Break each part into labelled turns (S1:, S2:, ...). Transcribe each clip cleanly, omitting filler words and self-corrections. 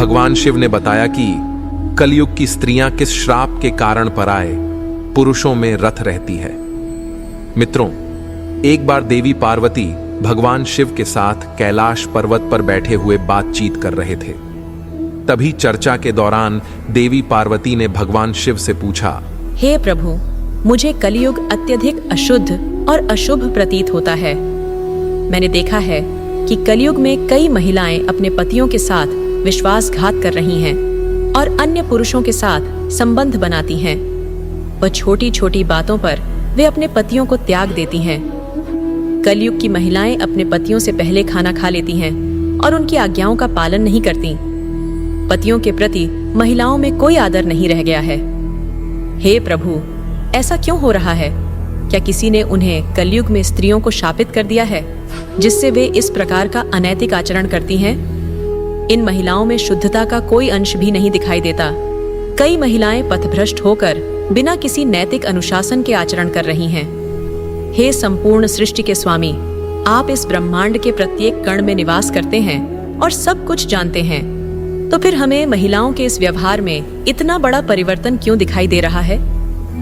S1: भगवान शिव ने बताया कि कलयुग की स्त्रियां किस श्राप के कारण पर आए पुरुषों में रथ रहती है। मित्रों, एक बार देवी पार्वती भगवान शिव के साथ कैलाश पर्वत पर बैठे हुए बातचीत कर रहे थे। तभी चर्चा के दौरान देवी पार्वती ने भगवान शिव से पूछा,
S2: हे प्रभु, मुझे कलयुग अत्यधिक अशुद्ध और अशुभ प्रतीत होता है। मैंने देखा है कि कलयुग में कई महिलाएं अपने पतियों के साथ विश्वासघात कर रही हैं और अन्य पुरुषों के साथ संबंध बनाती हैं। वह छोटी छोटी बातों पर वे अपने पतियों को त्याग देती हैं। कलयुग की महिलाएं अपने पतियों से पहले खाना खा लेती हैं और उनकी आज्ञाओं का पालन नहीं करती। पतियों के प्रति महिलाओं में कोई आदर नहीं रह गया है। हे प्रभु, ऐसा क्यों हो रहा है? क्या किसी ने उन्हें कलयुग में स्त्रियों को शापित कर दिया है, जिससे वे इस प्रकार का अनैतिक आचरण करती हैं? इन महिलाओं में शुद्धता का कोई अंश भी नहीं दिखाई देता। कई महिलाएं पथभ्रष्ट होकर बिना किसी नैतिक अनुशासन के आचरण कर रही हैं। हे संपूर्ण सृष्टि के स्वामी, आप इस ब्रह्मांड के प्रत्येक कण में निवास करते हैं और सब कुछ जानते हैं। तो फिर हमें महिलाओं के इस व्यवहार में इतना बड़ा परिवर्तन क्यों दिखाई दे रहा है?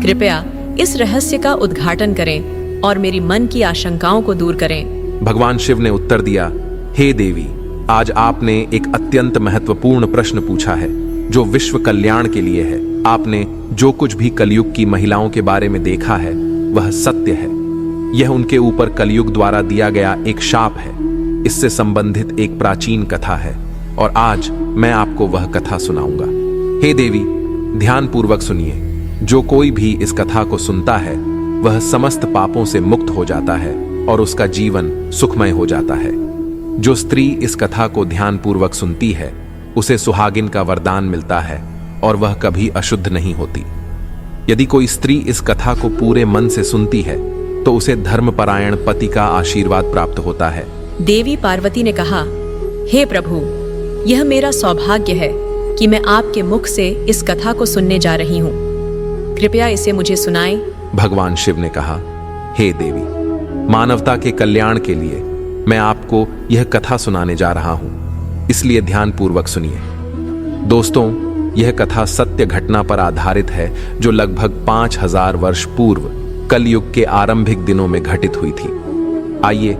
S2: कृपया इस रहस्य का उद्घाटन करें और मेरी मन की आशंकाओं को दूर करें।
S1: भगवान शिव ने उत्तर दिया, हे देवी, आज आपने एक अत्यंत महत्वपूर्ण प्रश्न पूछा है जो विश्व कल्याण के लिए है। आपने जो कुछ भी कलयुग की महिलाओं के बारे में देखा है वह सत्य है। यह उनके ऊपर कलयुग द्वारा दिया गया एक शाप है। इससे संबंधित एक प्राचीन कथा है और आज मैं आपको वह कथा सुनाऊंगा। हे देवी, ध्यानपूर्वक सुनिए। जो कोई भी इस कथा को सुनता है वह समस्त पापों से मुक्त हो जाता है और उसका जीवन सुखमय हो जाता है। जो स्त्री इस कथा को ध्यानपूर्वक सुनती है उसे सुहागिन का वरदान मिलता है और वह कभी अशुद्ध नहीं होती। यदि कोई स्त्री इस कथा को पूरे मन से सुनती है तो उसे धर्मपरायण पति का आशीर्वाद प्राप्त होता है।
S2: देवी पार्वती ने कहा, हे प्रभु, यह मेरा सौभाग्य है कि मैं आपके मुख से इस कथा को सुनने जा रही हूँ। कृपया इसे मुझे सुनाएं।
S1: भगवान शिव ने कहा, हे देवी, मानवता के कल्याण के लिए मैं आपको यह कथा सुनाने जा रहा हूं, इसलिए ध्यानपूर्वक सुनिए। दोस्तों, यह कथा सत्य घटना पर आधारित है जो लगभग 5000 वर्ष पूर्व कलयुग के आरंभिक दिनों में घटित हुई थी। आइए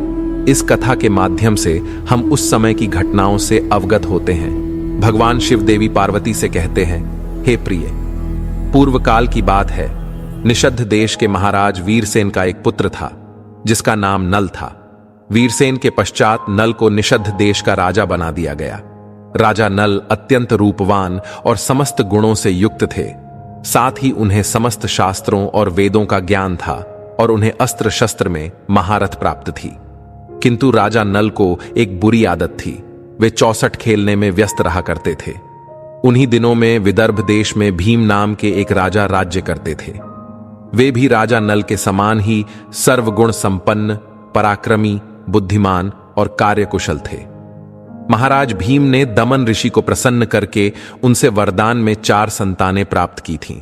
S1: इस कथा के माध्यम से हम उस समय की घटनाओं से अवगत होते हैं। भगवान शिव देवी पार्वती से कहते हैं, हे प्रिय, पूर्व काल की बात है। निषद्ध देश के महाराज वीरसेन का एक पुत्र था जिसका नाम नल था। वीरसेन के पश्चात नल को निषद्ध देश का राजा बना दिया गया। राजा नल अत्यंत रूपवान और समस्त गुणों से युक्त थे। साथ ही उन्हें समस्त शास्त्रों और वेदों का ज्ञान था और उन्हें अस्त्र शस्त्र में महारथ प्राप्त थी। किंतु राजा नल को एक बुरी आदत थी। वे चौसठ खेलने में व्यस्त रहा करते थे। उन्हीं दिनों में विदर्भ देश में भीम नाम के एक राजा राज्य करते थे। वे भी राजा नल के समान ही सर्वगुण संपन्न, पराक्रमी, बुद्धिमान और कार्यकुशल थे। महाराज भीम ने दमन ऋषि को प्रसन्न करके उनसे वरदान में 4 संतानें प्राप्त की थीं।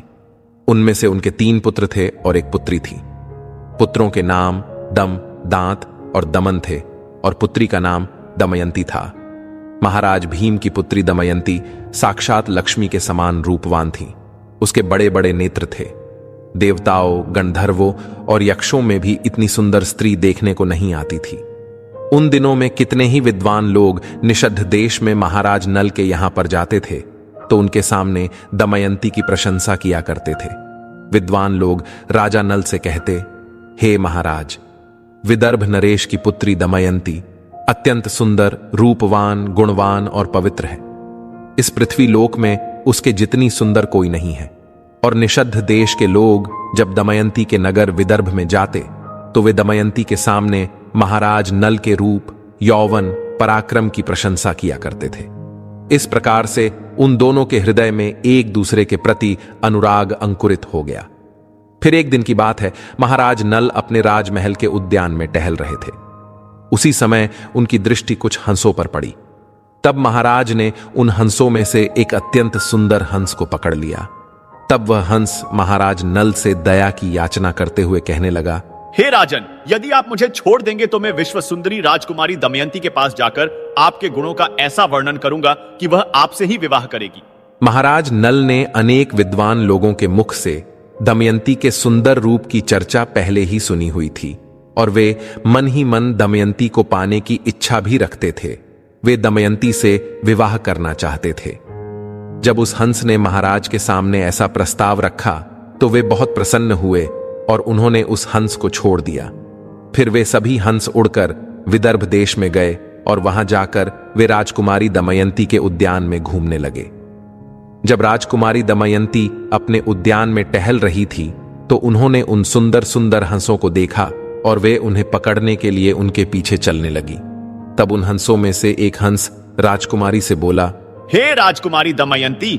S1: उनमें से उनके 3 पुत्र थे और एक पुत्री थी। पुत्रों के नाम दम, दांत और दमन थे और पुत्री का नाम दमयंती था। महाराज भीम की पुत्री दमयंती साक्षात लक्ष्मी के समान रूपवान थी। उसके बड़े बड़े नेत्र थे। देवताओं, गंधर्वों और यक्षों में भी इतनी सुंदर स्त्री देखने को नहीं आती थी। उन दिनों में कितने ही विद्वान लोग निषद्ध देश में महाराज नल के यहां पर जाते थे तो उनके सामने दमयंती की प्रशंसा किया करते थे। विद्वान लोग राजा नल से कहते, हे महाराज, विदर्भ नरेश की पुत्री दमयंती अत्यंत सुंदर, रूपवान, गुणवान और पवित्र है। इस पृथ्वी लोक में उसके जितनी सुंदर कोई नहीं है। और निषद्ध देश के लोग जब दमयंती के नगर विदर्भ में जाते तो वे दमयंती के सामने महाराज नल के रूप, यौवन, पराक्रम की प्रशंसा किया करते थे। इस प्रकार से उन दोनों के हृदय में एक दूसरे के प्रति अनुराग अंकुरित हो गया। फिर एक दिन की बात है, महाराज नल अपने राजमहल के उद्यान में टहल रहे थे। उसी समय उनकी दृष्टि कुछ हंसों पर पड़ी। तब महाराज ने उन हंसों में से एक अत्यंत सुंदर हंस को पकड़ लिया। तब वह हंस महाराज नल से दया की याचना करते हुए कहने लगा,
S3: हे राजन, यदि आप मुझे छोड़ देंगे तो मैं विश्व सुंदरी राजकुमारी दमयंती के पास जाकर आपके गुणों का ऐसा वर्णन करूंगा कि वह आपसे ही विवाह करेगी।
S1: महाराज नल ने अनेक विद्वान लोगों के मुख से दमयंती के सुंदर रूप की चर्चा पहले ही सुनी हुई थी और वे मन ही मन दमयंती को पाने की इच्छा भी रखते थे। वे दमयंती से विवाह करना चाहते थे। जब उस हंस ने महाराज के सामने ऐसा प्रस्ताव रखा तो वे बहुत प्रसन्न हुए और उन्होंने उस हंस को छोड़ दिया। फिर वे सभी हंस उड़कर विदर्भ देश में गए और वहां जाकर वे राजकुमारी दमयंती के उद्यान में घूमने लगे। जब राजकुमारी दमयंती अपने उद्यान में टहल रही थी तो उन्होंने उन सुंदर सुंदर हंसों को देखा और वे उन्हें पकड़ने के लिए उनके पीछे चलने लगी। तब उन हंसों में से एक हंस राजकुमारी से बोला,
S3: हे राजकुमारी दमयंती,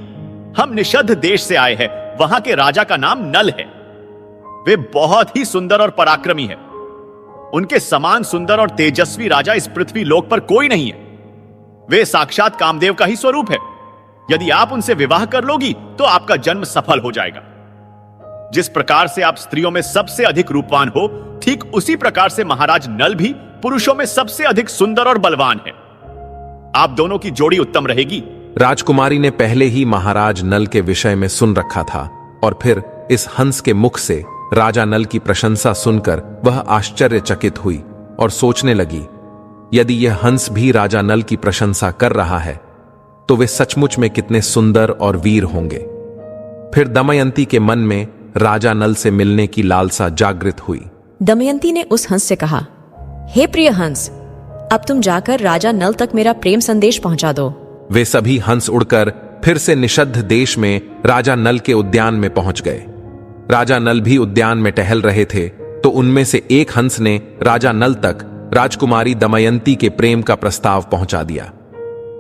S3: हम निषद्ध देश से आए हैं। वहां के राजा का नाम नल है। वे बहुत ही सुंदर और पराक्रमी है। उनके समान सुंदर और तेजस्वी राजा इस पृथ्वी लोक पर कोई नहीं है। वे साक्षात कामदेव का ही स्वरूप है। यदि आप उनसे विवाह कर लोगी तो आपका जन्म सफल हो जाएगा। जिस प्रकार से आप स्त्रियों में सबसे अधिक रूपवान हो, ठीक उसी प्रकार से महाराज नल भी पुरुषों में सबसे अधिक सुंदर और बलवान है। आप दोनों की जोड़ी उत्तम रहेगी।
S1: राजकुमारी ने पहले ही महाराज नल के विषय में सुन रखा था और फिर इस हंस के मुख से राजा नल की प्रशंसा सुनकर वह आश्चर्यचकित हुई और सोचने लगी, यदि यह हंस भी राजा नल की प्रशंसा कर रहा है तो वे सचमुच में कितने सुंदर और वीर होंगे। फिर दमयंती के मन में राजा नल से मिलने की लालसा जागृत हुई।
S2: दमयंती ने उस हंस से कहा, हे प्रिय हंस, अब तुम जाकर राजा नल तक मेरा प्रेम संदेश पहुंचा दो।
S1: वे सभी हंस उड़कर फिर से निषद्ध देश में राजा नल के उद्यान में पहुंच गए। राजा नल भी उद्यान में टहल रहे थे तो उनमें से एक हंस ने राजा नल तक राजकुमारी दमयंती के प्रेम का प्रस्ताव पहुंचा दिया,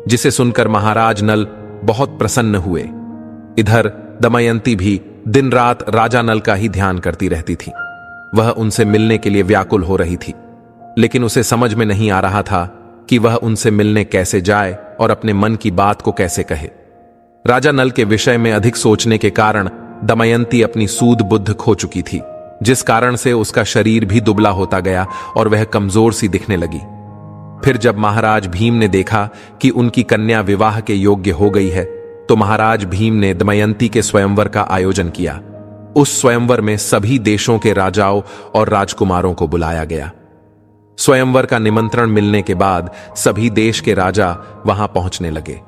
S1: जिसे सुनकर महाराज नल बहुत प्रसन्न हुए। इधर दमयंती भी दिन रात राजा नल का ही ध्यान करती रहती थी। वह उनसे मिलने के लिए व्याकुल हो रही थी, लेकिन उसे समझ में नहीं आ रहा था कि वह उनसे मिलने कैसे जाए और अपने मन की बात को कैसे कहे। राजा नल के विषय में अधिक सोचने के कारण दमयंती अपनी सूध बुद्ध खो चुकी थी, जिस कारण से उसका शरीर भी दुबला होता गया और वह कमजोर सी दिखने लगी। फिर जब महाराज भीम ने देखा कि उनकी कन्या विवाह के योग्य हो गई है तो महाराज भीम ने दमयंती के स्वयंवर का आयोजन किया। उस स्वयंवर में सभी देशों के राजाओं और राजकुमारों को बुलाया गया। स्वयंवर का निमंत्रण मिलने के बाद सभी देश के राजा वहां पहुंचने लगे।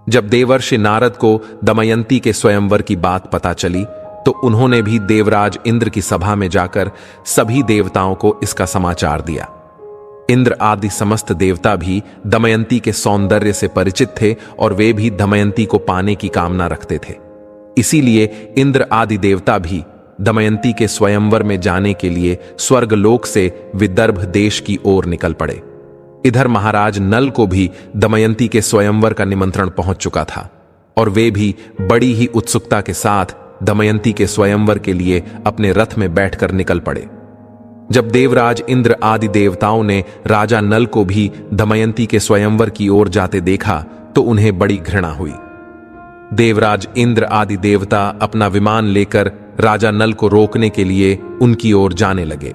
S1: जब देवर्षि नारद को दमयंती के स्वयंवर की बात पता चली तो उन्होंने भी देवराज इंद्र की सभा में जाकर सभी देवताओं को इसका समाचार दिया। इंद्र आदि समस्त देवता भी दमयंती के सौंदर्य से परिचित थे और वे भी दमयंती को पाने की कामना रखते थे। इसीलिए इंद्र आदि देवता भी दमयंती के स्वयंवर में जाने के लिए स्वर्गलोक से विदर्भ देश की ओर निकल पड़े। इधर महाराज नल को भी दमयंती के स्वयंवर का निमंत्रण पहुंच चुका था और वे भी बड़ी ही उत्सुकता के साथ दमयंती के स्वयंवर के लिए अपने रथ में बैठकर निकल पड़े। जब देवराज इंद्र आदि देवताओं ने राजा नल को भी दमयंती के स्वयंवर की ओर जाते देखा तो उन्हें बड़ी घृणा हुई। देवराज इंद्र आदि देवता अपना विमान लेकर राजा नल को रोकने के लिए उनकी ओर जाने लगे।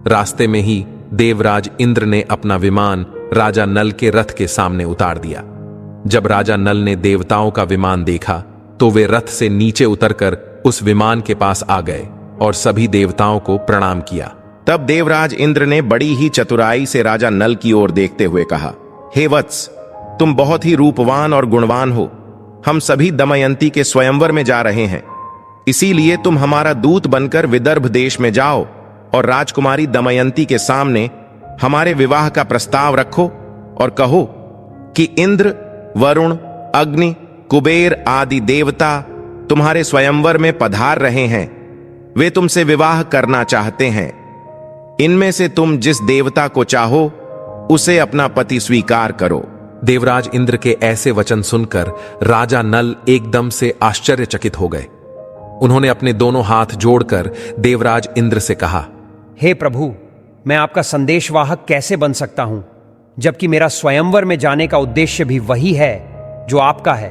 S1: रास्ते में ही देवराज इंद्र ने अपना विमान राजा नल के रथ के सामने उतार दिया। जब राजा नल ने देवताओं का विमान देखा तो वे रथ से नीचे उतरकर उस विमान के पास आ गए और सभी देवताओं को प्रणाम किया।
S4: तब देवराज इंद्र ने बड़ी ही चतुराई से राजा नल की ओर देखते हुए कहा, हे वत्स, तुम बहुत ही रूपवान और गुणवान हो। हम सभी दमयंती के स्वयंवर में जा रहे हैं, इसीलिए तुम हमारा दूत बनकर विदर्भ देश में जाओ और राजकुमारी दमयंती के सामने हमारे विवाह का प्रस्ताव रखो और कहो कि इंद्र, वरुण, अग्नि, कुबेर आदि देवता तुम्हारे स्वयंवर में पधार रहे हैं। वे तुमसे विवाह करना चाहते हैं। इनमें से तुम जिस देवता को चाहो उसे अपना पति स्वीकार करो।
S1: देवराज इंद्र के ऐसे वचन सुनकर राजा नल एकदम से आश्चर्यचकित हो गए। उन्होंने अपने दोनों हाथ जोड़कर देवराज इंद्र से कहा,
S5: हे प्रभु, मैं आपका संदेशवाहक कैसे बन सकता हूं, जबकि मेरा स्वयंवर में जाने का उद्देश्य भी वही है जो आपका है।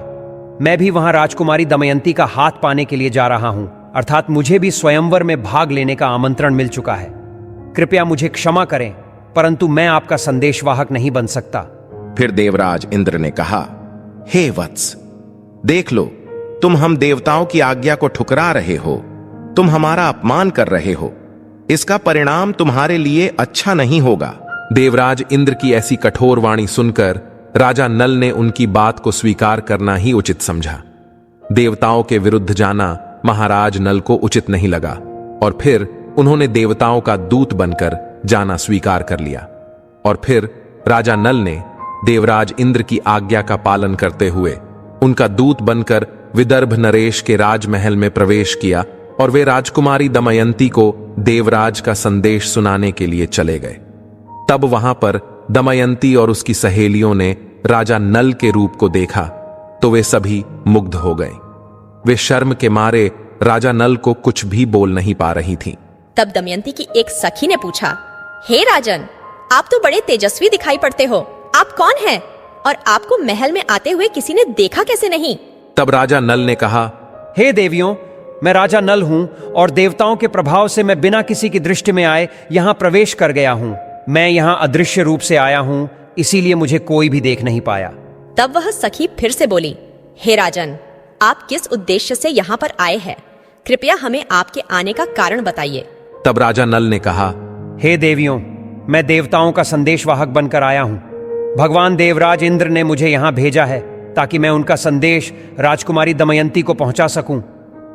S5: मैं भी वहां राजकुमारी दमयंती का हाथ पाने के लिए जा रहा हूं, अर्थात मुझे भी स्वयंवर में भाग लेने का आमंत्रण मिल चुका है। कृपया मुझे क्षमा करें, परंतु मैं आपका संदेशवाहक नहीं बन सकता।
S4: फिर देवराज इंद्र ने कहा, हे वत्स, देख लो, तुम हम देवताओं की आज्ञा को ठुकरा रहे हो, तुम हमारा अपमान कर रहे हो। इसका परिणाम तुम्हारे लिए अच्छा नहीं होगा।
S1: देवराज इंद्र की ऐसी कठोर वाणी सुनकर राजा नल ने उनकी बात को स्वीकार करना ही उचित समझा। देवताओं के विरुद्ध जाना महाराज नल को उचित नहीं लगा और फिर उन्होंने देवताओं का दूत बनकर जाना स्वीकार कर लिया। और फिर राजा नल ने देवराज इंद्र की आज्ञा का पालन करते हुए उनका दूत बनकर विदर्भ नरेश के राजमहल में प्रवेश किया और वे राजकुमारी दमयंती को देवराज का संदेश सुनाने के लिए चले गए। तब वहां पर दमयंती और उसकी सहेलियों ने राजा नल के रूप को देखा तो वे सभी मुग्ध हो गए। वे शर्म के मारे राजा नल को कुछ भी बोल नहीं पा रही थीं।
S2: तब दमयंती की एक सखी ने पूछा, हे राजन, आप तो बड़े तेजस्वी दिखाई पड़ते हो, आप कौन हैं? और आपको महल में आते हुए किसी ने देखा कैसे नहीं?
S1: तब राजा नल ने कहा,
S5: हे देवियों, मैं राजा नल हूं और देवताओं के प्रभाव से मैं बिना किसी की दृष्टि में आए यहां प्रवेश कर गया हूं। मैं यहां अदृश्य रूप से आया हूं, इसीलिए मुझे कोई भी देख नहीं पाया।
S2: तब वह सखी फिर से बोली, हे राजन, आप किस उद्देश्य से यहाँ पर आए हैं? कृपया हमें आपके आने का कारण बताइए।
S1: तब राजा नल ने कहा,
S5: हे देवियों, मैं देवताओं का संदेशवाहक बनकर आया हूं। भगवान देवराज इंद्र ने मुझे यहां भेजा है ताकि मैं उनका संदेश राजकुमारी दमयंती को पहुंचा सकूं।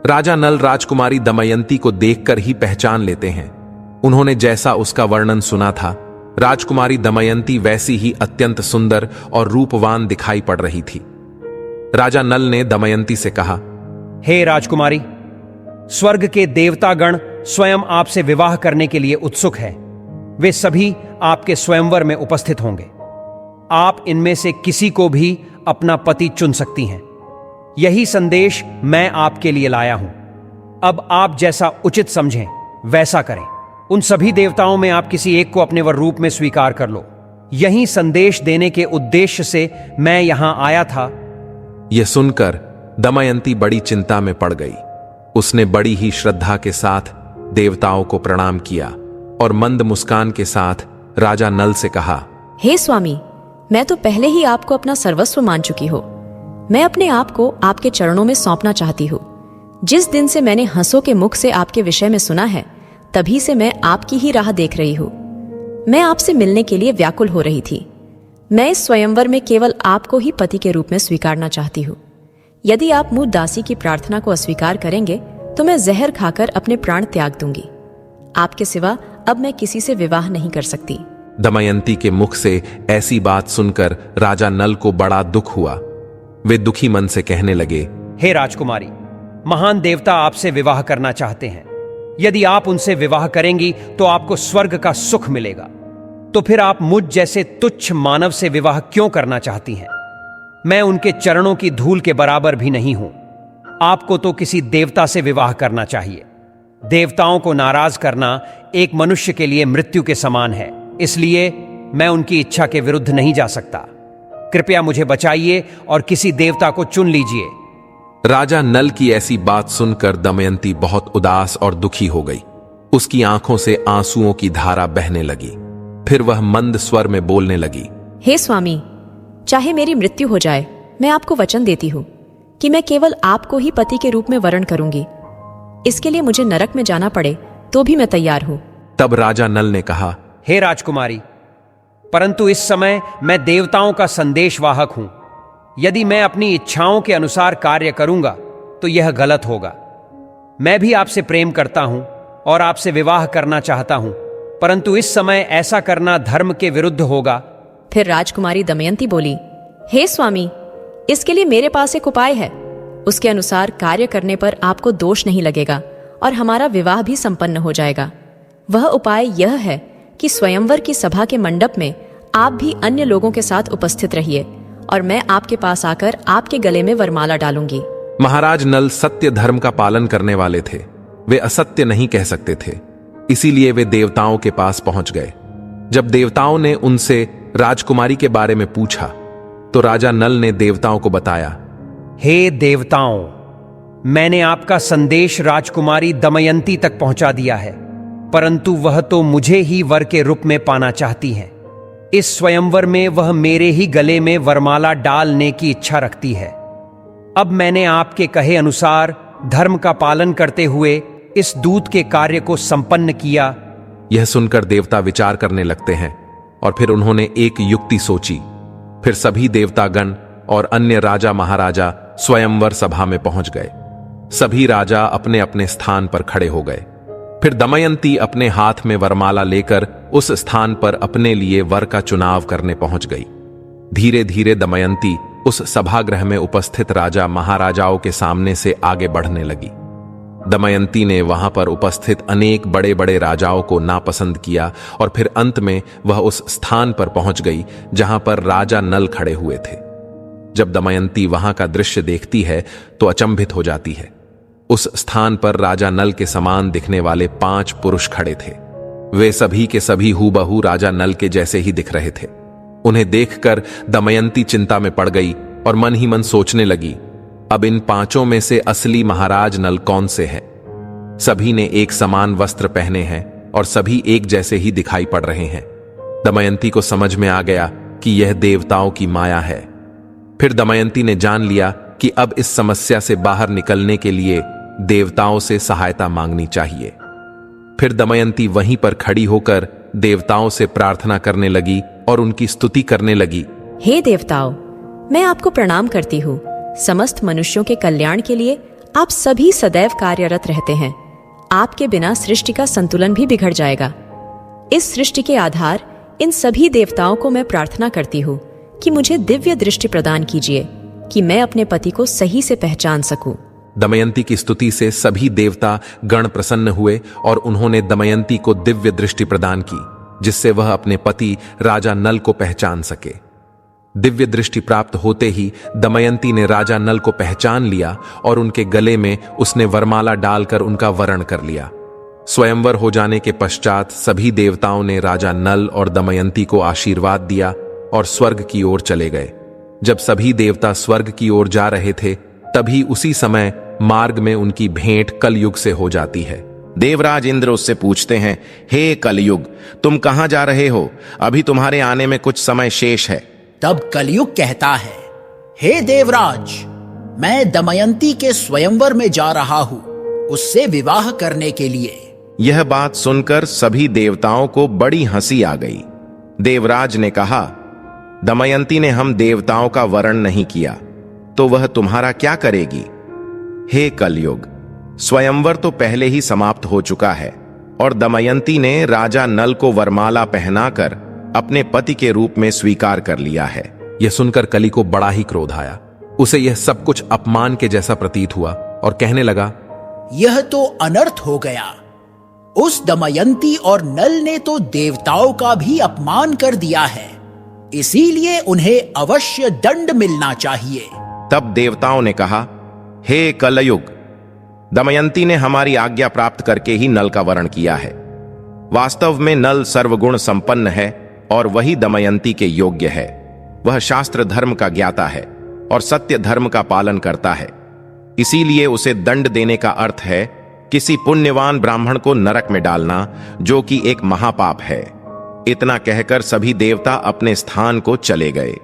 S1: राजा नल राजकुमारी दमयंती को देखकर ही पहचान लेते हैं। उन्होंने जैसा उसका वर्णन सुना था, राजकुमारी दमयंती वैसी ही अत्यंत सुंदर और रूपवान दिखाई पड़ रही थी। राजा नल ने दमयंती से कहा,
S5: हे राजकुमारी, स्वर्ग के देवतागण स्वयं आपसे विवाह करने के लिए उत्सुक है। वे सभी आपके स्वयंवर में उपस्थित होंगे। आप इनमें से किसी को भी अपना पति चुन सकती हैं। यही संदेश मैं आपके लिए लाया हूं। अब आप जैसा उचित समझें वैसा करें। उन सभी देवताओं में आप किसी एक को अपने वर रूप में स्वीकार कर लो। यही संदेश देने के उद्देश्य से मैं यहां आया था।
S1: यह सुनकर दमयंती बड़ी चिंता में पड़ गई। उसने बड़ी ही श्रद्धा के साथ देवताओं को प्रणाम किया और मंद मुस्कान के साथ राजा नल से कहा,
S2: हे स्वामी, मैं तो पहले ही आपको अपना सर्वस्व मान चुकी हूँ। मैं अपने आप को आपके चरणों में सौंपना चाहती हूँ। जिस दिन से मैंने हंसों के मुख से आपके विषय में सुना है, तभी से मैं आपकी ही राह देख रही हूँ। मैं आपसे मिलने के लिए व्याकुल हो रही थी। मैं इस स्वयंवर में केवल आपको ही पति के रूप में स्वीकारना चाहती हूँ। यदि आप मुझ दासी की प्रार्थना को अस्वीकार करेंगे तो मैं जहर खाकर अपने प्राण त्याग दूंगी। आपके सिवा अब मैं किसी से विवाह नहीं कर सकती।
S1: दमयंती के मुख से ऐसी बात सुनकर राजा नल को बड़ा दुख हुआ। वे दुखी मन से कहने लगे,
S5: हे राजकुमारी, महान देवता आपसे विवाह करना चाहते हैं। यदि आप उनसे विवाह करेंगी तो आपको स्वर्ग का सुख मिलेगा। तो फिर आप मुझ जैसे तुच्छ मानव से विवाह क्यों करना चाहती हैं? मैं उनके चरणों की धूल के बराबर भी नहीं हूं। आपको तो किसी देवता से विवाह करना चाहिए। देवताओं को नाराज करना एक मनुष्य के लिए मृत्यु के समान है। इसलिए मैं उनकी इच्छा के विरुद्ध नहीं जा सकता। कृपया मुझे बचाइए और किसी देवता को चुन लीजिए।
S1: राजा नल की ऐसी बात सुनकर दमयंती बहुत उदास और दुखी हो गई। उसकी आंखों से आंसुओं की धारा बहने लगी। फिर वह मंद स्वर में बोलने लगी,
S2: हे स्वामी, चाहे मेरी मृत्यु हो जाए, मैं आपको वचन देती हूँ कि मैं केवल आपको ही पति के रूप में वरण करूंगी। इसके लिए मुझे नरक में जाना पड़े तो भी मैं तैयार हूँ।
S1: तब राजा नल ने कहा,
S5: हे राजकुमारी, परंतु इस समय मैं देवताओं का संदेशवाहक हूं। यदि मैं अपनी इच्छाओं के अनुसार कार्य करूंगा तो यह गलत होगा। मैं भी आपसे प्रेम करता हूं और आपसे विवाह करना चाहता हूं, परंतु इस समय ऐसा करना धर्म के विरुद्ध होगा।
S2: फिर राजकुमारी दमयंती बोली, हे स्वामी, इसके लिए मेरे पास एक उपाय है। उसके अनुसार कार्य करने पर आपको दोष नहीं लगेगा और हमारा विवाह भी संपन्न हो जाएगा। वह उपाय यह है कि स्वयंवर की सभा के मंडप में आप भी अन्य लोगों के साथ उपस्थित रहिए और मैं आपके पास आकर आपके गले में वरमाला डालूंगी।
S1: महाराज नल सत्य धर्म का पालन करने वाले थे। वे असत्य नहीं कह सकते थे। इसीलिए वे देवताओं के पास पहुंच गए। जब देवताओं ने उनसे राजकुमारी के बारे में पूछा तो राजा नल ने देवताओं को बताया,
S5: हे देवताओं, मैंने आपका संदेश राजकुमारी दमयंती तक पहुंचा दिया है, परंतु वह तो मुझे ही वर के रूप में पाना चाहती हैं। इस स्वयंवर में वह मेरे ही गले में वरमाला डालने की इच्छा रखती है। अब मैंने आपके कहे अनुसार धर्म का पालन करते हुए इस दूत के कार्य को संपन्न किया।
S1: यह सुनकर देवता विचार करने लगते हैं और फिर उन्होंने एक युक्ति सोची। फिर सभी देवतागण और अन्य राजा महाराजा स्वयंवर सभा में पहुंच गए। सभी राजा अपने अपने स्थान पर खड़े हो गए। फिर दमयंती अपने हाथ में वरमाला लेकर उस स्थान पर अपने लिए वर का चुनाव करने पहुंच गई। धीरे धीरे दमयंती उस सभागृह में उपस्थित राजा महाराजाओं के सामने से आगे बढ़ने लगी। दमयंती ने वहां पर उपस्थित अनेक बड़े बड़े राजाओं को नापसंद किया और फिर अंत में वह उस स्थान पर पहुंच गई जहां पर राजा नल खड़े हुए थे। जब दमयंती वहां का दृश्य देखती है तो अचंभित हो जाती है। उस स्थान पर राजा नल के समान दिखने वाले 5 पुरुष खड़े थे। वे सभी के सभी हूबहू राजा नल के जैसे ही दिख रहे थे। उन्हें देखकर दमयंती चिंता में पड़ गई और मन ही मन सोचने लगी, अब इन 5 में से असली महाराज नल कौन से हैं? सभी ने एक समान वस्त्र पहने हैं और सभी एक जैसे ही दिखाई पड़ रहे हैं। दमयंती को समझ में आ गया कि यह देवताओं की माया है। फिर दमयंती ने जान लिया कि अब इस समस्या से बाहर निकलने के लिए देवताओं से सहायता मांगनी चाहिए। फिर दमयंती वहीं पर खड़ी होकर देवताओं से प्रार्थना करने लगी और उनकी स्तुति करने लगी।
S2: हे देवताओं, मैं आपको प्रणाम करती हूँ। समस्त मनुष्यों के कल्याण के लिए आप सभी सदैव कार्यरत रहते हैं। आपके बिना सृष्टि का संतुलन भी बिगड़ जाएगा। इस सृष्टि के आधार इन सभी देवताओं को मैं प्रार्थना करती हूँ कि मुझे दिव्य दृष्टि प्रदान कीजिए कि मैं अपने पति को सही से पहचान सकूं।
S1: दमयंती की स्तुति से सभी देवता गण प्रसन्न हुए और उन्होंने दमयंती को दिव्य दृष्टि प्रदान की, जिससे वह अपने पति राजा नल को पहचान सके। दिव्य दृष्टि प्राप्त होते ही दमयंती ने राजा नल को पहचान लिया और उनके गले में उसने वरमाला डालकर उनका वरण कर लिया। स्वयंवर हो जाने के पश्चात सभी देवताओं ने राजा नल और दमयंती को आशीर्वाद दिया और स्वर्ग की ओर चले गए। जब सभी देवता स्वर्ग की ओर जा रहे थे, तभी उसी समय मार्ग में उनकी भेंट कलयुग से हो जाती है।
S4: देवराज इंद्र उससे पूछते हैं, हे कलयुग, तुम कहां जा रहे हो? अभी तुम्हारे आने में कुछ समय शेष है।
S6: तब कलयुग कहता है, हे देवराज, मैं दमयंती के स्वयंवर में जा रहा हूं, उससे विवाह करने के लिए।
S4: यह बात सुनकर सभी देवताओं को बड़ी हंसी आ गई। देवराज ने कहा, दमयंती ने हम देवताओं का वरण नहीं किया, तो वह तुम्हारा क्या करेगी? हे कलयुग, स्वयंवर तो पहले ही समाप्त हो चुका है और दमयंती ने राजा नल को वरमाला पहनाकर अपने पति के रूप में स्वीकार कर लिया है।
S1: यह सुनकर कली को बड़ा ही क्रोध आया। उसे यह सब कुछ अपमान के जैसा प्रतीत हुआ और कहने लगा,
S6: यह तो अनर्थ हो गया। उस दमयंती और नल ने तो देवताओं का भी अपमान कर दिया है, इसीलिए उन्हें अवश्य दंड मिलना चाहिए।
S4: तब देवताओं ने कहा, हे कलयुग, दमयंती ने हमारी आज्ञा प्राप्त करके ही नल का वरण किया है। वास्तव में नल सर्वगुण संपन्न है और वही दमयंती के योग्य है। वह शास्त्र धर्म का ज्ञाता है और सत्य धर्म का पालन करता है। इसीलिए उसे दंड देने का अर्थ है किसी पुण्यवान ब्राह्मण को नरक में डालना, जो कि एक महापाप है। इतना कहकर सभी देवता अपने स्थान को चले गए।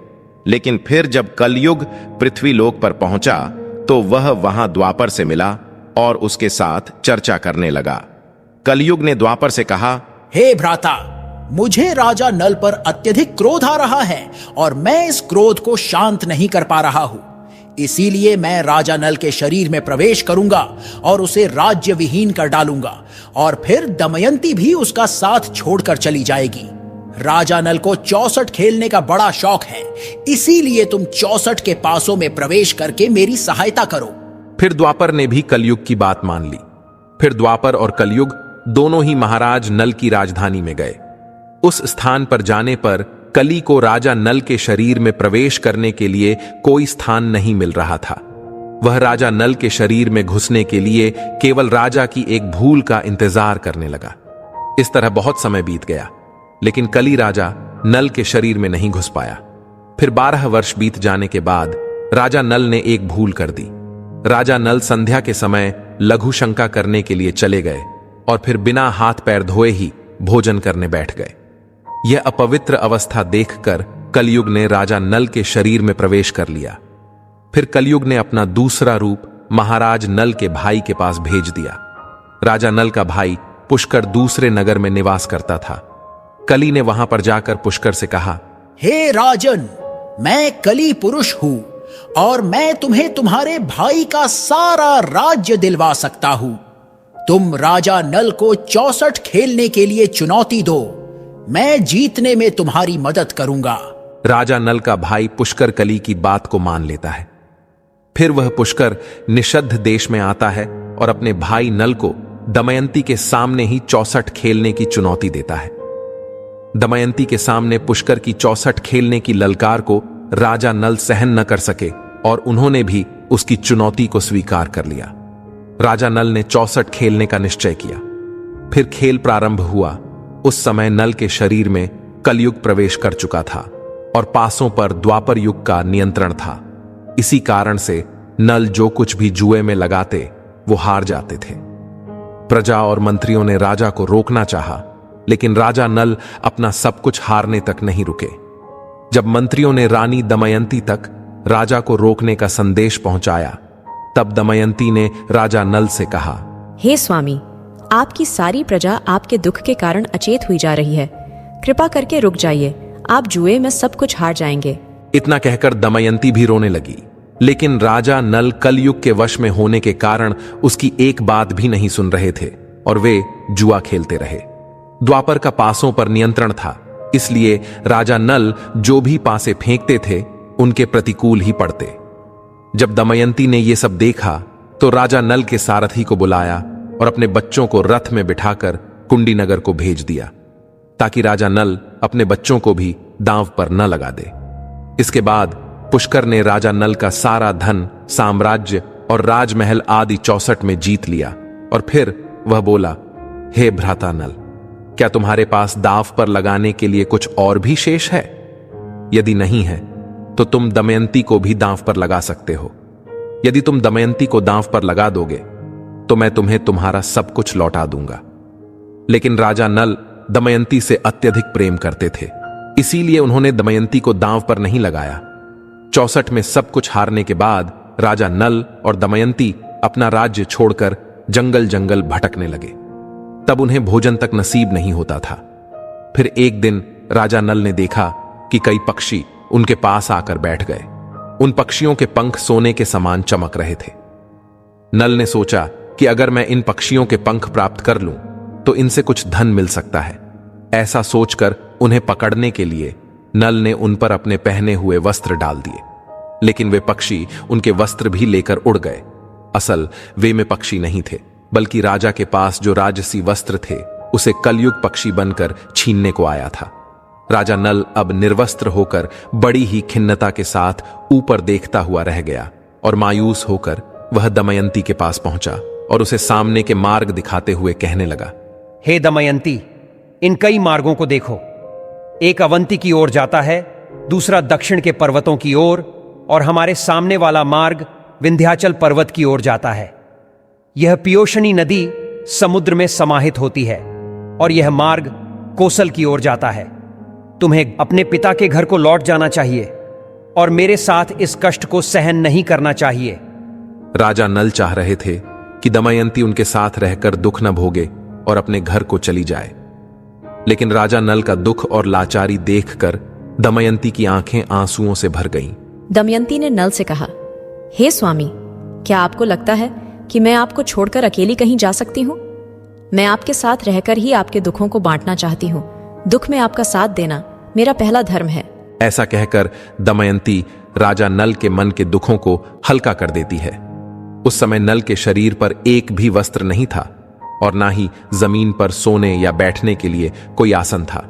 S4: लेकिन फिर जब कलयुग पृथ्वी लोक पर पहुंचा तो वह वहां द्वापर से मिला और उसके साथ चर्चा करने लगा। कलयुग ने द्वापर से कहा,
S6: हे भ्राता, मुझे राजा नल पर अत्यधिक क्रोध आ रहा है और मैं इस क्रोध को शांत नहीं कर पा रहा हूं। इसीलिए मैं राजा नल के शरीर में प्रवेश करूंगा और उसे राज्य विहीन कर डालूंगा और फिर दमयंती भी उसका साथ छोड़कर चली जाएगी। राजा नल को 64 खेलने का बड़ा शौक है, इसीलिए तुम 64 के पासों में प्रवेश करके मेरी सहायता करो।
S1: फिर द्वापर ने भी कलयुग की बात मान ली। फिर द्वापर और कलयुग दोनों ही महाराज नल की राजधानी में गए। उस स्थान पर जाने पर कली को राजा नल के शरीर में प्रवेश करने के लिए कोई स्थान नहीं मिल रहा था। वह राजा नल के शरीर में घुसने के लिए केवल राजा की एक भूल का इंतजार करने लगा। इस तरह बहुत समय बीत गया, लेकिन कली राजा नल के शरीर में नहीं घुस पाया। फिर 12 वर्ष बीत जाने के बाद राजा नल ने एक भूल कर दी। राजा नल संध्या के समय लघु शंका करने के लिए चले गए और फिर बिना हाथ पैर धोए ही भोजन करने बैठ गए। यह अपवित्र अवस्था देखकर कलयुग ने राजा नल के शरीर में प्रवेश कर लिया। फिर कलयुग ने अपना दूसरा रूप महाराज नल के भाई के पास भेज दिया। राजा नल का भाई पुष्कर दूसरे नगर में निवास करता था। कली ने वहां पर जाकर पुष्कर से कहा,
S6: हे राजन, मैं कली पुरुष हूं और मैं तुम्हें तुम्हारे भाई का सारा राज्य दिलवा सकता हूं। तुम राजा नल को 64 खेलने के लिए चुनौती दो, मैं जीतने में तुम्हारी मदद करूंगा।
S1: राजा नल का भाई पुष्कर कली की बात को मान लेता है। फिर वह पुष्कर निषद्ध देश में आता है और अपने भाई नल को दमयंती के सामने ही 64 खेलने की चुनौती देता है। दमयंती के सामने पुष्कर की 64 खेलने की ललकार को राजा नल सहन न कर सके और उन्होंने भी उसकी चुनौती को स्वीकार कर लिया। राजा नल ने 64 खेलने का निश्चय किया। फिर खेल प्रारंभ हुआ। उस समय नल के शरीर में कलयुग प्रवेश कर चुका था और पासों पर द्वापर युग का नियंत्रण था। इसी कारण से नल जो कुछ भी जुए में लगाते वो हार जाते थे। प्रजा और मंत्रियों ने राजा को रोकना चाहा, लेकिन राजा नल अपना सब कुछ हारने तक नहीं रुके। जब मंत्रियों ने रानी दमयंती तक राजा को रोकने का संदेश पहुंचाया, तब दमयंती ने राजा नल से कहा,
S2: हे स्वामी, आपकी सारी प्रजा आपके दुख के कारण अचेत हुई जा रही है। कृपा करके रुक जाइए, आप जुए में सब कुछ हार जाएंगे।
S1: इतना कहकर दमयंती भी रोने लगी, लेकिन राजा नल कलयुग के वश में होने के कारण उसकी एक बात भी नहीं सुन रहे थे और वे जुआ खेलते रहे। द्वापर का पासों पर नियंत्रण था, इसलिए राजा नल जो भी पासे फेंकते थे उनके प्रतिकूल ही पड़ते। जब दमयंती ने यह सब देखा तो राजा नल के सारथी को बुलाया और अपने बच्चों को रथ में बिठाकर कुंडीनगर को भेज दिया, ताकि राजा नल अपने बच्चों को भी दांव पर न लगा दे। इसके बाद पुष्कर ने राजा नल का सारा धन, साम्राज्य और राजमहल आदि 64 में जीत लिया और फिर वह बोला, हे भ्राता नल, क्या तुम्हारे पास दांव पर लगाने के लिए कुछ और भी शेष है? यदि नहीं है तो तुम दमयंती को भी दांव पर लगा सकते हो। यदि तुम दमयंती को दांव पर लगा दोगे तो मैं तुम्हें तुम्हारा सब कुछ लौटा दूंगा। लेकिन राजा नल दमयंती से अत्यधिक प्रेम करते थे, इसीलिए उन्होंने दमयंती को दांव पर नहीं लगाया। 64 में सब कुछ हारने के बाद राजा नल और दमयंती अपना राज्य छोड़कर जंगल जंगल भटकने लगे। तब उन्हें भोजन तक नसीब नहीं होता था। फिर एक दिन राजा नल ने देखा कि कई पक्षी उनके पास आकर बैठ गए। उन पक्षियों के पंख सोने के समान चमक रहे थे। नल ने सोचा कि अगर मैं इन पक्षियों के पंख प्राप्त कर लूं तो इनसे कुछ धन मिल सकता है। ऐसा सोचकर उन्हें पकड़ने के लिए नल ने उन पर अपने पहने हुए वस्त्र डाल दिए, लेकिन वे पक्षी उनके वस्त्र भी लेकर उड़ गए। असल वे में पक्षी नहीं थे, बल्कि राजा के पास जो राजसी वस्त्र थे उसे कलयुग पक्षी बनकर छीनने को आया था। राजा नल अब निर्वस्त्र होकर बड़ी ही खिन्नता के साथ ऊपर देखता हुआ रह गया और मायूस होकर वह दमयंती के पास पहुंचा और उसे सामने के मार्ग दिखाते हुए कहने लगा,
S5: हे दमयंती, इन कई मार्गों को देखो। एक अवंती की ओर जाता है, दूसरा दक्षिण के पर्वतों की ओर और हमारे सामने वाला मार्ग विंध्याचल पर्वत की ओर जाता है। यह पियोशनी नदी समुद्र में समाहित होती है और यह मार्ग कोसल की ओर जाता है। तुम्हें अपने पिता के घर को लौट जाना चाहिए और मेरे साथ इस कष्ट को सहन नहीं करना चाहिए।
S1: राजा नल चाह रहे थे कि दमयंती उनके साथ रहकर दुख न भोगे और अपने घर को चली जाए, लेकिन राजा नल का दुख और लाचारी देखकर दमयंती की आंखें आंसुओं से भर गईं।
S2: दमयंती ने नल से कहा, हे स्वामी, क्या आपको लगता है कि मैं आपको छोड़कर अकेली कहीं जा सकती हूँ? मैं आपके साथ रहकर ही आपके दुखों को बांटना चाहती हूँ। दुख में आपका साथ देना मेरा पहला धर्म है।
S1: ऐसा कहकर दमयंती राजा नल के मन के दुखों को हल्का कर देती है। उस समय नल के शरीर पर एक भी वस्त्र नहीं था और ना ही जमीन पर सोने या बैठने के लिए कोई आसन था।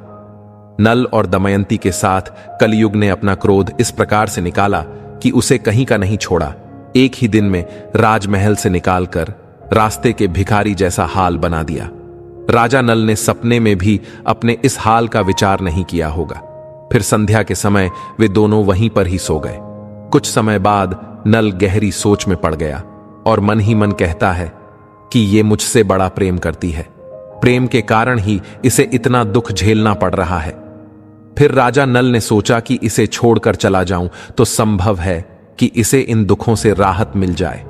S1: नल और दमयंती के साथ कलयुग ने अपना क्रोध इस प्रकार से निकाला कि उसे कहीं का नहीं छोड़ा। एक ही दिन में राजमहल से निकालकर रास्ते के भिखारी जैसा हाल बना दिया। राजा नल ने सपने में भी अपने इस हाल का विचार नहीं किया होगा। फिर संध्या के समय वे दोनों वहीं पर ही सो गए। कुछ समय बाद नल गहरी सोच में पड़ गया और मन ही मन कहता है कि ये मुझसे बड़ा प्रेम करती है, प्रेम के कारण ही इसे इतना दुख झेलना पड़ रहा है। फिर राजा नल ने सोचा कि इसे छोड़कर चला जाऊं तो संभव है कि इसे इन दुखों से राहत मिल जाए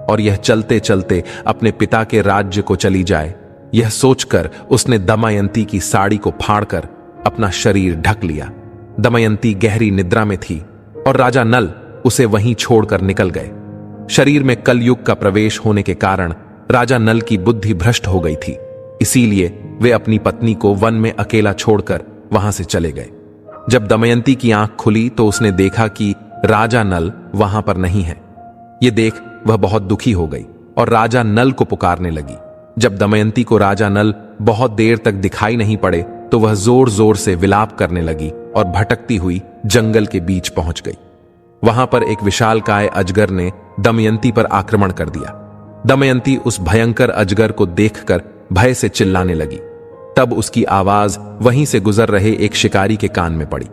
S1: और यह चलते चलते अपने पिता के राज्य को चली जाए। यह सोचकर उसने दमयंती की साड़ी को फाड़कर अपना शरीर ढक लिया। दमयंती गहरी निद्रा में थी और राजा नल उसे वहीं छोड़कर निकल गए। शरीर में कलयुग का प्रवेश होने के कारण राजा नल की बुद्धि भ्रष्ट हो गई थी, इसीलिए वे अपनी पत्नी को वन में अकेला छोड़कर वहां से चले गए। जब दमयंती की आंख खुली तो उसने देखा कि राजा नल वहां पर नहीं है। यह देख वह बहुत दुखी हो गई और राजा नल को पुकारने लगी। जब दमयंती को राजा नल बहुत देर तक दिखाई नहीं पड़े तो वह जोर जोर से विलाप करने लगी और भटकती हुई जंगल के बीच पहुंच गई। वहां पर एक विशालकाय अजगर ने दमयंती पर आक्रमण कर दिया। दमयंती उस भयंकर अजगर को देखकर भय से चिल्लाने लगी। तब उसकी आवाज वहीं से गुजर रहे एक शिकारी के कान में पड़ी।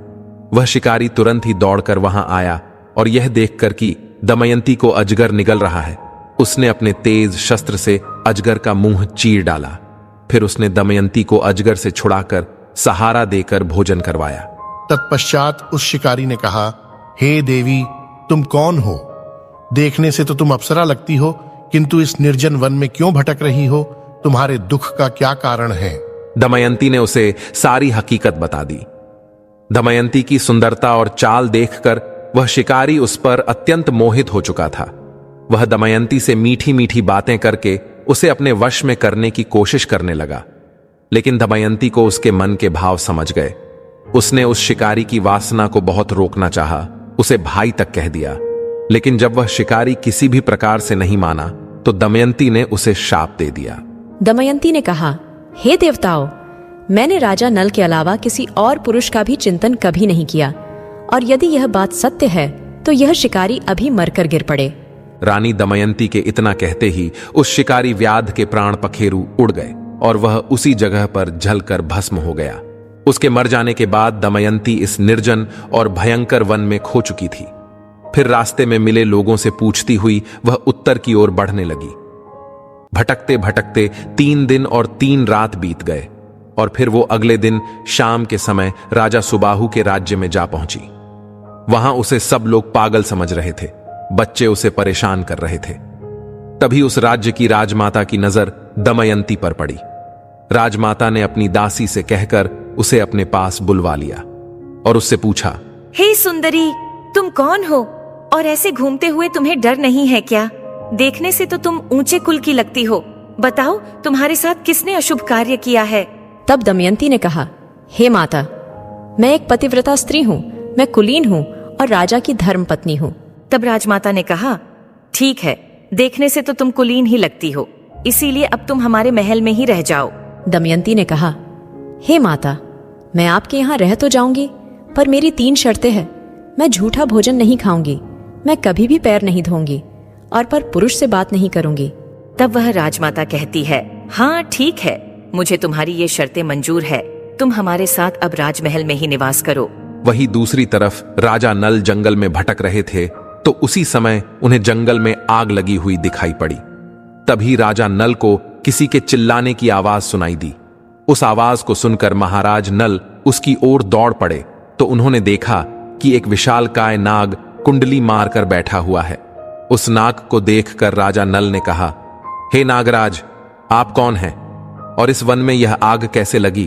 S1: वह शिकारी तुरंत ही दौड़कर वहां आया और यह देखकर कि दमयंती को अजगर निगल रहा है, उसने अपने तेज शस्त्र से अजगर का मुंह चीर डाला। फिर उसने दमयंती को अजगर से छुड़ाकर सहारा देकर भोजन करवाया।
S7: तत्पश्चात उस शिकारी ने कहा, हे देवी, तुम कौन हो? देखने से तो तुम अप्सरा लगती हो, किंतु इस निर्जन वन में क्यों भटक रही हो? तुम्हारे दुख का क्या कारण है?
S1: दमयंती ने उसे सारी हकीकत बता दी। दमयंती की सुंदरता और चाल देखकर वह शिकारी उस पर अत्यंत मोहित हो चुका था। वह दमयंती से मीठी मीठी बातें करके उसे अपने वश में करने की कोशिश करने लगा, लेकिन दमयंती को उसके मन के भाव समझ गए। उसने उस शिकारी की वासना को बहुत रोकना चाहा, उसे भाई तक कह दिया, लेकिन जब वह शिकारी किसी भी प्रकार से नहीं माना तो दमयंती ने उसे शाप दे दिया।
S2: दमयंती ने कहा, हे देवताओं, मैंने राजा नल के अलावा किसी और पुरुष का भी चिंतन कभी नहीं किया, और यदि यह बात सत्य है तो यह शिकारी अभी मरकर गिर पड़े।
S1: रानी दमयंती के इतना कहते ही उस शिकारी व्याध के प्राण पखेरु उड़ गए और वह उसी जगह पर जलकर भस्म हो गया। उसके मर जाने के बाद दमयंती इस निर्जन और भयंकर वन में खो चुकी थी। फिर रास्ते में मिले लोगों से पूछती हुई वह उत्तर की ओर बढ़ने लगी। भटकते भटकते 3 दिन और 3 रात बीत गए और फिर वो अगले दिन शाम के समय राजा सुबाहु के राज्य में जा पहुंची। वहां उसे सब लोग पागल समझ रहे थे, बच्चे उसे परेशान कर रहे थे। तभी उस राज्य की राजमाता की नजर दमयंती पर पड़ी। राजमाता ने अपनी दासी से कहकर उसे अपने पास बुलवा लिया और उससे पूछा,
S8: हे सुंदरी, तुम कौन हो और ऐसे घूमते हुए तुम्हें डर नहीं है क्या? देखने से तो तुम ऊंचे कुल की लगती हो। बताओ, तुम्हारे साथ किसने अशुभ कार्य किया है?
S2: तब दमयंती ने कहा, हे माता, मैं एक पतिव्रता स्त्री हूँ, मैं कुलीन हूँ और राजा की धर्म पत्नी हूँ।
S8: तब राजमाता ने कहा, ठीक है, देखने से तो तुम कुलीन ही लगती हो, इसीलिए अब तुम हमारे महल में ही रह जाओ।
S2: दमयंती ने कहा, हे माता, मैं आपके यहाँ रह तो जाऊंगी, पर मेरी 3 शर्तें हैं। मैं झूठा भोजन नहीं खाऊंगी, मैं कभी भी पैर नहीं धोऊंगी और पर पुरुष से बात नहीं करूंगी।
S8: तब वह राजमाता कहती है, हाँ ठीक है, मुझे तुम्हारी ये शर्तें मंजूर है, तुम हमारे साथ अब राजमहल में ही निवास करो।
S1: वही दूसरी तरफ राजा नल जंगल में भटक रहे थे तो उसी समय उन्हें जंगल में आग लगी हुई दिखाई पड़ी। तभी राजा नल को किसी के चिल्लाने की आवाज सुनाई दी। उस आवाज को सुनकर महाराज नल उसकी ओर दौड़ पड़े तो उन्होंने देखा कि एक विशालकाय नाग कुंडली मारकर बैठा हुआ है। उस नाग को देखकर राजा नल ने कहा, हे नागराज, आप कौन हैं और इस वन में यह आग कैसे लगी?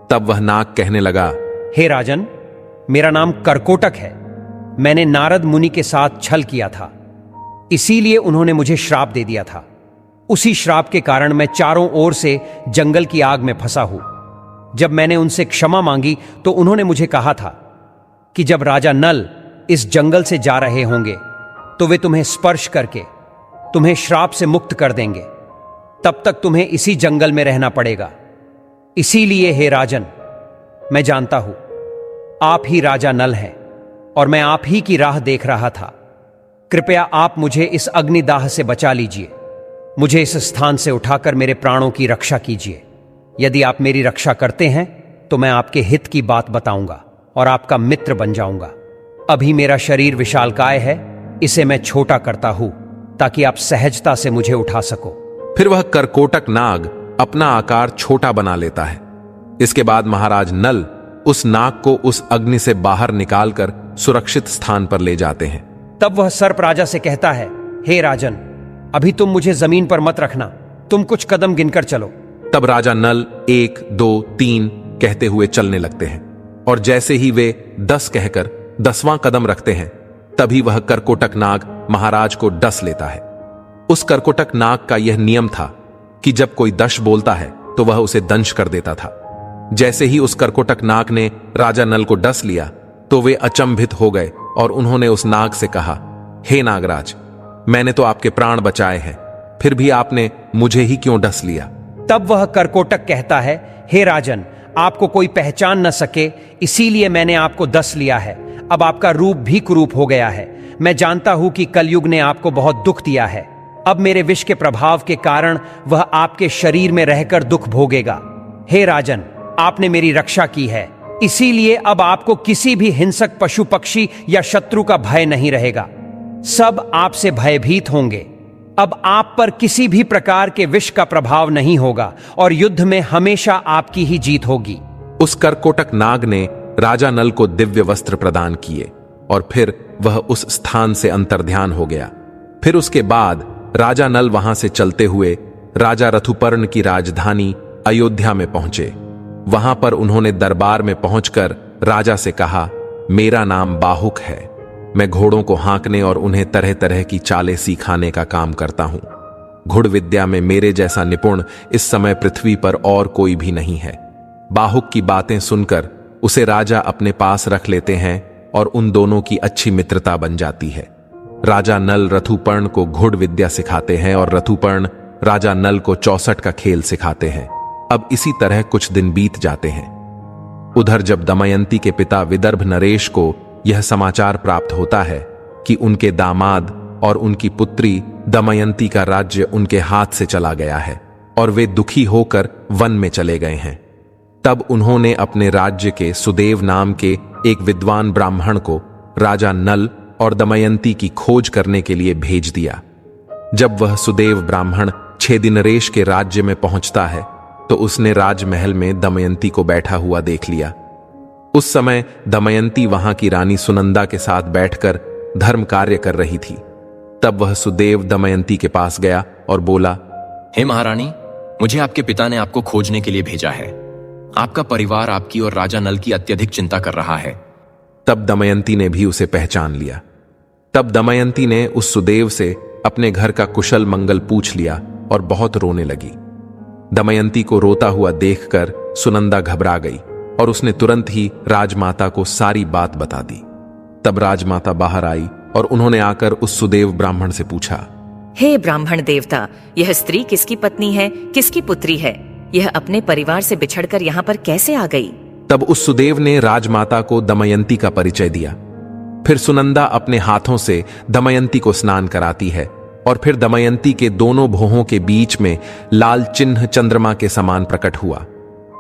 S1: तब वह नाग कहने लगा,
S5: हे राजन, मेरा नाम करकोटक है। मैंने नारद मुनि के साथ छल किया था, इसीलिए उन्होंने मुझे श्राप दे दिया था। उसी श्राप के कारण मैं चारों ओर से जंगल की आग में फंसा हूं। जब मैंने उनसे क्षमा मांगी तो उन्होंने मुझे कहा था कि जब राजा नल इस जंगल से जा रहे होंगे तो वे तुम्हें स्पर्श करके तुम्हें श्राप से मुक्त कर देंगे। तब तक तुम्हें इसी जंगल में रहना पड़ेगा। इसीलिए हे राजन, मैं जानता हूं आप ही राजा नल हैं और मैं आप ही की राह देख रहा था। कृपया आप मुझे इस अग्निदाह से बचा लीजिए। मुझे इस स्थान से उठाकर मेरे प्राणों की रक्षा कीजिए। यदि आप मेरी रक्षा करते हैं तो मैं आपके हित की बात बताऊंगा और आपका मित्र बन जाऊंगा। अभी मेरा शरीर विशालकाय है, इसे मैं छोटा करता हूं ताकि आप सहजता से मुझे उठा सको।
S1: फिर वह करकोटक नाग अपना आकार छोटा बना लेता है। इसके बाद महाराज नल उस नाग को उस अग्नि से बाहर निकालकर सुरक्षित स्थान पर ले जाते हैं।
S5: तब वह सर्प राजा से कहता है, हे राजन, अभी तुम मुझे जमीन पर मत रखना, तुम कुछ कदम गिनकर चलो।
S1: तब राजा नल 1, 2, 3 कहते हुए चलने लगते हैं और जैसे ही वे 10 कहकर 10वां कदम रखते हैं तभी वह करकोटक नाग महाराज को डस लेता है। उस करकोटक नाग का यह नियम था कि जब कोई दश बोलता है तो वह उसे दंश कर देता था। जैसे ही उस करकोटक नाग ने राजा नल को डस लिया तो वे अचंभित हो गए और उन्होंने उस नाग से कहा, हे नागराज, मैंने तो आपके प्राण बचाए हैं, फिर भी आपने मुझे ही क्यों डस लिया?
S5: तब वह करकोटक कहता है, हे राजन, आपको कोई पहचान न सके इसीलिए मैंने आपको डस लिया है। अब आपका रूप भी कुरूप हो गया है। मैं जानता हूं कि कलयुग ने आपको बहुत दुख दिया है। अब मेरे विष के प्रभाव के कारण वह आपके शरीर में रहकर दुख भोगेगा। हे राजन, आपने मेरी रक्षा की है, इसीलिए अब आपको किसी भी हिंसक पशु पक्षी या शत्रु का भय नहीं रहेगा। सब आपसे भयभीत होंगे। अब आप पर किसी भी प्रकार के विष का प्रभाव नहीं होगा और युद्ध में हमेशा आपकी ही जीत होगी।
S1: उस करकोटक नाग ने राजा नल को दिव्य वस्त्र प्रदान किए और फिर वह उस स्थान से अंतर्ध्यान हो गया। फिर उसके बाद राजा नल वहां से चलते हुए राजा रथुपर्ण की राजधानी अयोध्या में पहुंचे। वहां पर उन्होंने दरबार में पहुंचकर राजा से कहा, मेरा नाम बाहुक है, मैं घोड़ों को हाँकने और उन्हें तरह तरह की चालें सिखाने का काम करता हूं। घुड़ विद्या में मेरे जैसा निपुण इस समय पृथ्वी पर और कोई भी नहीं है। बाहुक की बातें सुनकर उसे राजा अपने पास रख लेते हैं और उन दोनों की अच्छी मित्रता बन जाती है। राजा नल रथुपर्ण को घुड़ विद्या सिखाते हैं और रथुपर्ण राजा नल को 64 का खेल सिखाते हैं। अब इसी तरह कुछ दिन बीत जाते हैं। उधर जब दमयंती के पिता विदर्भ नरेश को यह समाचार प्राप्त होता है कि उनके दामाद और उनकी पुत्री दमयंती का राज्य उनके हाथ से चला गया है और वे दुखी होकर वन में चले गए हैं, तब उन्होंने अपने राज्य के सुदेव नाम के एक विद्वान ब्राह्मण को राजा नल और दमयंती की खोज करने के लिए भेज दिया। जब वह सुदेव ब्राह्मण 6 दिन नरेश के राज्य में पहुंचता है तो उसने राजमहल में दमयंती को बैठा हुआ देख लिया। उस समय दमयंती वहां की रानी सुनंदा के साथ बैठकर धर्म कार्य कर रही थी। तब वह सुदेव दमयंती के पास गया और बोला,
S9: हे महारानी, मुझे आपके पिता ने आपको खोजने के लिए भेजा है। आपका परिवार आपकी और राजा नल की अत्यधिक चिंता कर रहा है।
S1: तब दमयंती ने भी उसे पहचान लिया। तब दमयंती ने उस सुदेव से अपने घर का कुशल मंगल पूछ लिया और बहुत रोने लगी। दमयंती को रोता हुआ देखकर सुनंदा घबरा गई और उसने तुरंत ही राजमाता को सारी बात बता दी। तब राजमाता बाहर आई और उन्होंने आकर उस सुदेव ब्राह्मण से पूछा,
S8: हे ब्राह्मण देवता, यह स्त्री किसकी पत्नी है, किसकी पुत्री है? यह अपने परिवार से बिछड़कर यहाँ पर कैसे आ गई?
S1: तब उस सुदेव ने राजमाता को दमयंती का परिचय दिया। फिर सुनंदा अपने हाथों से दमयंती को स्नान कराती है और फिर दमयंती के दोनों भौहों के बीच में लाल चिन्ह चंद्रमा के समान प्रकट हुआ।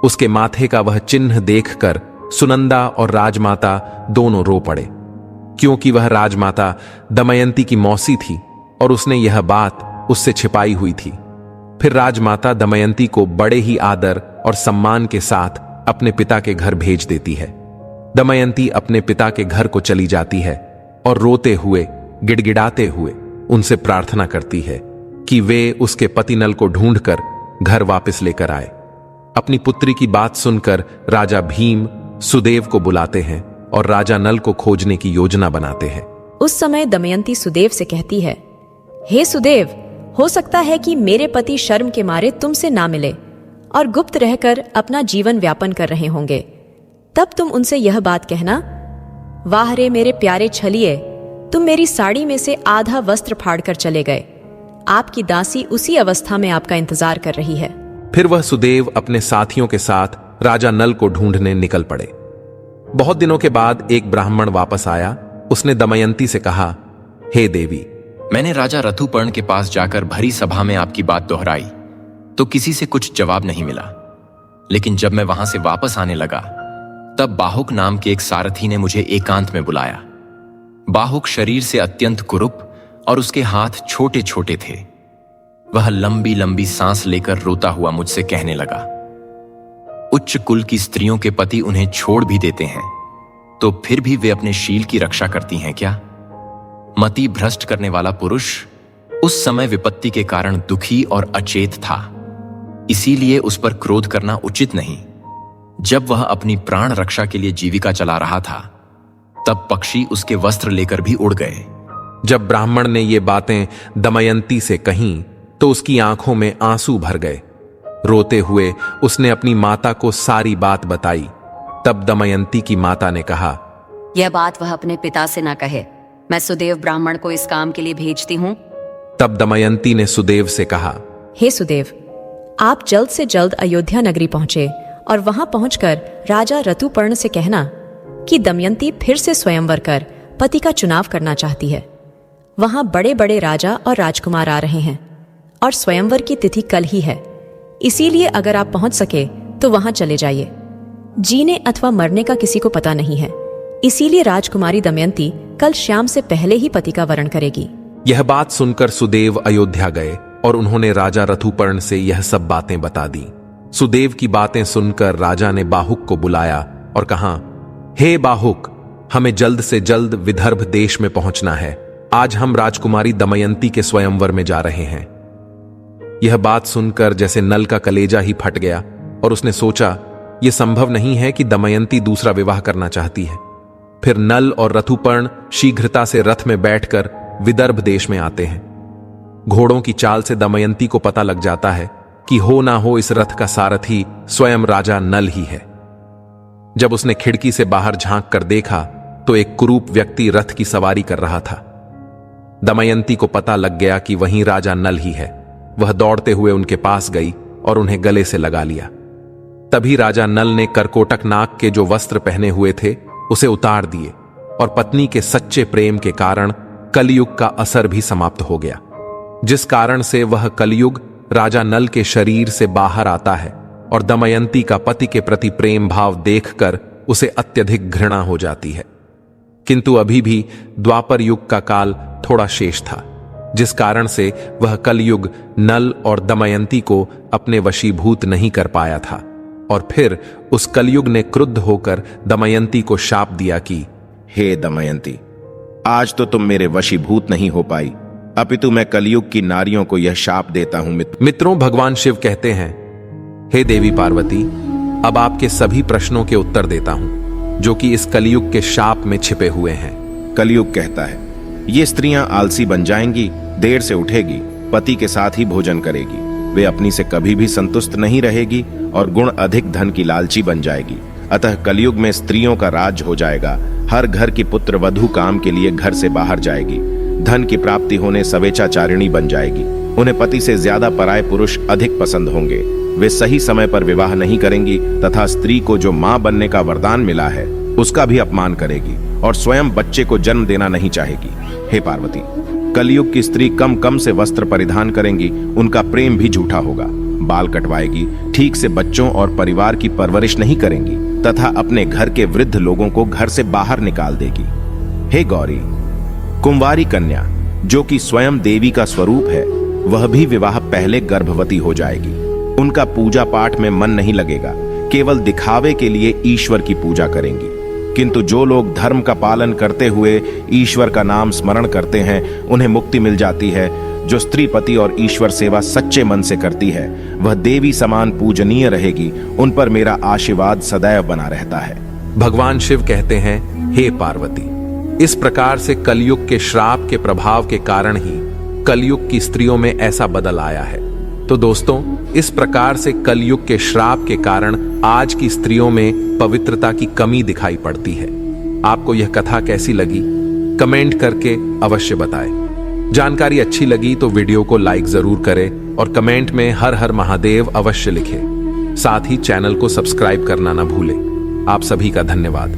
S1: उसके माथे का वह चिन्ह देखकर सुनंदा और राजमाता दोनों रो पड़े, क्योंकि वह राजमाता दमयंती की मौसी थी और उसने यह बात उससे छिपाई हुई थी। फिर राजमाता दमयंती को बड़े ही आदर और सम्मान के साथ अपने पिता के घर भेज देती है। दमयंती अपने पिता के घर को चली जाती है और रोते हुए, गिड़गिड़ाते हुए उनसे प्रार्थना करती है कि वे उसके पति नल को ढूंढकर घर वापस लेकर आए। अपनी पुत्री की बात सुनकर राजा भीम सुदेव को बुलाते हैं और राजा नल को खोजने की योजना बनाते हैं।
S2: उस समय दमयंती सुदेव से कहती है, हे सुदेव, हो सकता है कि मेरे पति शर्म के मारे तुमसे ना मिले और गुप्त रहकर अपना जीवन व्यापन कर रहे होंगे। तब तुम उनसे यह बात कहना, वाह रे मेरे प्यारे छलिए, तुम मेरी साड़ी में से आधा वस्त्र फाड़कर चले गए। आपकी दासी उसी अवस्था में आपका इंतजार कर रही है।
S1: फिर वह सुदेव अपने साथियों के साथ राजा नल को ढूंढने निकल पड़े। बहुत दिनों के बाद एक ब्राह्मण वापस आया। उसने दमयंती से कहा, हे देवी,
S9: मैंने राजा रथुपर्ण के पास जाकर भरी सभा में आपकी बात दोहराई तो किसी से कुछ जवाब नहीं मिला। लेकिन जब मैं वहां से वापस आने लगा तब बाहुक नाम के एक सारथी ने मुझे एकांत में बुलाया। बाहुक शरीर से अत्यंत कुरूप और उसके हाथ छोटे छोटे थे। वह लंबी लंबी सांस लेकर रोता हुआ मुझसे कहने लगा, उच्च कुल की स्त्रियों के पति उन्हें छोड़ भी देते हैं तो फिर भी वे अपने शील की रक्षा करती हैं क्या? मति भ्रष्ट करने वाला पुरुष उस समय विपत्ति के कारण दुखी और अचेत था, इसीलिए उस पर क्रोध करना उचित नहीं। जब वह अपनी प्राण रक्षा के लिए जीविका चला रहा था तब पक्षी उसके वस्त्र लेकर भी उड़ गए।
S1: जब ब्राह्मण ने ये बातें दमयंती से कहीं तो उसकी आंखों में आंसू भर गए। रोते हुए उसने अपनी माता को सारी बात बताई। तब दमयंती की माता ने कहा,
S10: यह बात वह अपने पिता से ना कहे, मैं सुदेव ब्राह्मण को इस काम के लिए भेजती हूँ।
S1: तब दमयंती ने सुदेव से कहा,
S2: हे सुदेव, आप जल्द से जल्द अयोध्या नगरी पहुंचे और वहां पहुंचकर राजा ऋतुपर्ण से कहना कि दमयंती फिर से स्वयंवर कर पति का चुनाव करना चाहती है। वहां बड़े बड़े राजा और राजकुमार आ रहे हैं और स्वयंवर की तिथि कल ही है, इसीलिए अगर आप पहुंच सके तो वहां चले जाइए। जीने अथवा मरने का किसी को पता नहीं है, इसीलिए राजकुमारी दमयंती कल शाम से पहले ही पति का वरण करेगी।
S1: यह बात सुनकर सुदेव अयोध्या गए और उन्होंने राजा ऋतुपर्ण से यह सब बातें बता दी। सुदेव की बातें सुनकर राजा ने बाहुक को बुलाया और कहा, हे बाहुक, हमें जल्द से जल्द विदर्भ देश में पहुंचना है। आज हम राजकुमारी दमयंती के स्वयंवर में जा रहे हैं। यह बात सुनकर जैसे नल का कलेजा ही फट गया और उसने सोचा, यह संभव नहीं है कि दमयंती दूसरा विवाह करना चाहती है। फिर नल और ऋतुपर्ण शीघ्रता से रथ में बैठकर विदर्भ देश में आते हैं। घोड़ों की चाल से दमयंती को पता लग जाता है कि हो ना हो इस रथ का सारथी स्वयं राजा नल ही है। जब उसने खिड़की से बाहर झांक कर देखा तो एक कुरूप व्यक्ति रथ की सवारी कर रहा था। दमयंती को पता लग गया कि वहीं राजा नल ही है। वह दौड़ते हुए उनके पास गई और उन्हें गले से लगा लिया। तभी राजा नल ने करकोटक नाग के जो वस्त्र पहने हुए थे उसे उतार दिए और पत्नी के सच्चे प्रेम के कारण कलयुग का असर भी समाप्त हो गया, जिस कारण से वह कलयुग राजा नल के शरीर से बाहर आता है और दमयंती का पति के प्रति प्रेम भाव देखकर उसे अत्यधिक घृणा हो जाती है। किंतु अभी भी द्वापर युग का काल थोड़ा शेष था, जिस कारण से वह कलयुग नल और दमयंती को अपने वशीभूत नहीं कर पाया था। और फिर उस कलयुग ने क्रुद्ध होकर दमयंती को शाप दिया कि,
S4: हे दमयंती, आज तो तुम मेरे वशीभूत नहीं हो पाई, अपितु मैं कलयुग की नारियों को यह शाप देता हूं।
S1: मित्रों, भगवान शिव कहते हैं, हे देवी पार्वती, अब आपके सभी प्रश्नों के उत्तर देता हूं जो कि इस कलयुग के शाप में छिपे हुए हैं।
S4: कलयुग कहता है, ये स्त्रियां आलसी बन जाएंगी, देर से उठेगी, पति के साथ ही भोजन करेगी, वे अपनी से कभी भी संतुष्ट नहीं रहेगी और गुण अधिक धन की लालची बन जाएगी। अतः कलयुग में स्त्रियों का राज हो जाएगा। हर घर की पुत्र वधू काम के लिए घर से बाहर जाएगी। धन की प्राप्ति होने सवेचाचारिणी बन जाएगी। उन्हें पति से ज्यादा पराये पुरुष अधिक पसंद होंगे। वे सही समय पर विवाह नहीं करेंगी तथा स्त्री को जो मां बनने का वरदान मिला है उसका भी अपमान करेगी और स्वयं बच्चे को जन्म देना नहीं चाहेगी। हे पार्वती, कलयुग की स्त्री कम कम से वस्त्र परिधान करेंगी, उनका प्रेम भी झूठा होगा, बाल कटवाएगी, ठीक से बच्चों और परिवार की परवरिश नहीं करेंगी तथा अपने घर के वृद्ध लोगों को घर से बाहर निकाल देगी। हे गौरी, कुंवारी कन्या जो कि स्वयं देवी का स्वरूप है, वह भी विवाह पहले गर्भवती हो जाएगी। उनका पूजा पाठ में मन नहीं लगेगा, केवल दिखावे के लिए ईश्वर की पूजा करेंगी। किंतु जो लोग धर्म का पालन करते हुए ईश्वर का नाम स्मरण करते हैं, उन्हें मुक्ति मिल जाती है। जो स्त्री पति और ईश्वर सेवा सच्चे मन से करती है, वह देवी समान पूजनीय रहेगी। उन पर मेरा आशीर्वाद सदैव बना रहता है।
S1: भगवान शिव कहते हैं, हे पार्वती, इस प्रकार से कलयुग के श्राप के प्रभाव के कारण ही कलयुग की स्त्रियों में ऐसा बदल आया है। तो दोस्तों, इस प्रकार से कलयुग के श्राप के कारण आज की स्त्रियों में पवित्रता की कमी दिखाई पड़ती है। आपको यह कथा कैसी लगी, कमेंट करके अवश्य बताएं। जानकारी अच्छी लगी तो वीडियो को लाइक जरूर करें और कमेंट में हर हर महादेव अवश्य लिखें। साथ ही चैनल को सब्सक्राइब करना ना भूलें। आप सभी का धन्यवाद।